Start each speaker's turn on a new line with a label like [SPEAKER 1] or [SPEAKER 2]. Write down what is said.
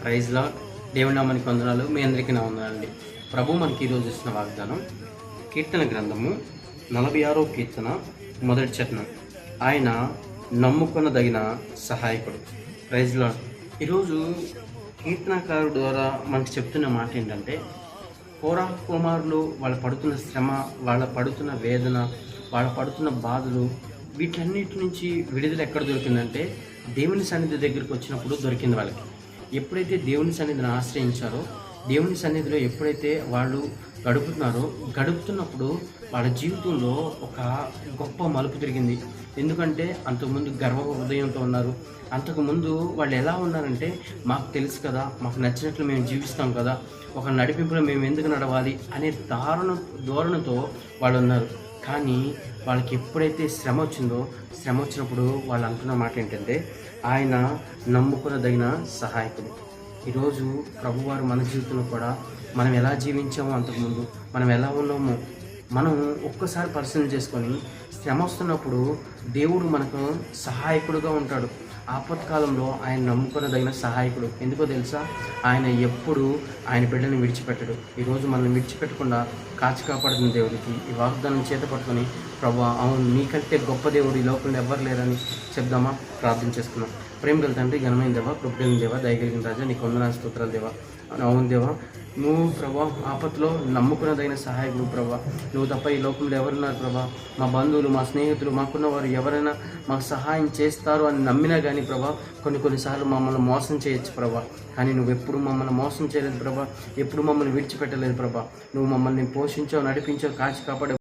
[SPEAKER 1] ప్రైజ్లా దేవుని నామానికి వందనాలు. మీ అందరికీ నా వందనాలండి. ప్రభు మనకి ఈరోజు ఇస్తున్న వాగ్దానం కీర్తన గ్రంథము 46వ కీర్తన మొదటి చరణం. ఆయన నమ్ముకొనదగిన సహాయకుడు. ప్రైజ్లా ఈరోజు కీర్తనకారుడు ద్వారా మనకు చెప్తున్న మాట ఏంటంటే, కోరా కుమారులు వాళ్ళు పడుతున్న శ్రమ, వాళ్ళ పడుతున్న వేదన, వాళ్ళ పడుతున్న బాధలు, వీటన్నిటి నుంచి విడుదల ఎక్కడ దొరికిందంటే దేవుని సన్నిధి దగ్గరికి వచ్చినప్పుడు దొరికింది వాళ్ళకి. ఎప్పుడైతే దేవుని సన్నిధిని ఆశ్రయించారో, దేవుని సన్నిధిలో ఎప్పుడైతే వాళ్ళు గడుపుతున్నప్పుడు వాళ్ళ జీవితంలో ఒక గొప్ప మలుపు తిరిగింది. ఎందుకంటే అంతకుముందు గర్వ హృదయంతో ఉన్నారు. అంతకుముందు వాళ్ళు ఎలా ఉన్నారంటే, మాకు తెలుసు కదా, మాకు నచ్చినట్లు మేము జీవిస్తాం కదా, ఒక నడిపింపులో మేము ఎందుకు నడవాలి అనే ధోరణితో వాళ్ళు ఉన్నారు. కానీ వాళ్ళకి ఎప్పుడైతే శ్రమ వచ్చినప్పుడు వాళ్ళు అంటున్న మాట ఏంటంటే, ఆయన నమ్ముకొనదగిన సహాయకుడు. ఈరోజు ప్రభువారు మన జీవితంలో కూడా మనం ఎలా జీవించామో, అంతకుముందు మనం ఎలా ఉన్నామో మనం ఒక్కసారి పరిశీలన చేసుకొని, శ్రమ వస్తున్నప్పుడు దేవుడు మనకు సహాయకుడుగా ఉంటాడు. ఆపత్కాలంలో ఆయన నమ్ముకొనదగిన సహాయకుడు. ఎందుకో తెలుసా? ఆయన ఎప్పుడు ఆయన బిడ్డని విడిచిపెట్టడు. ఈరోజు మనల్ని విడిచిపెట్టకుండా కాచి కాపాడుతున్న దేవుడికి ఈ వాగ్దానం చేత పట్టుకొని, ప్రభువా అవును, నీకంటే గొప్ప దేవుడు ఈ లోకంలో ఎవ్వరు లేరని చెప్దామా? ప్రార్థన చేసుకున్నాం. ప్రేమగల తండ్రి, ఘనమైన దేవా, కృపగలిగిన దేవా, దయగలిగిన రాజా, నీకు వందనాలు స్తోత్రాలు దేవా. అవును దేవా, నువ్వు ప్రభా ఆపత్తులో నమ్ముకున్నదైన సహాయకుడు ప్రభా. నువ్వు తప్ప ఈ లోకంలో ఎవరున్నారు ప్రభా? మా బంధువులు, మా స్నేహితులు, మాకున్న వారు ఎవరైనా మాకు సహాయం చేస్తారు అని నమ్మినా కానీ ప్రభా, కొన్నిసార్లు మమ్మల్ని మోసం చేయొచ్చు ప్రభా. కానీ నువ్వు ఎప్పుడు మమ్మల్ని మోసం చేయలేదు ప్రభా, ఎప్పుడు మమ్మల్ని విడిచిపెట్టలేదు ప్రభా. నువ్వు మమ్మల్ని పోషించావు, నడిపించావు, కాచి కాపాడే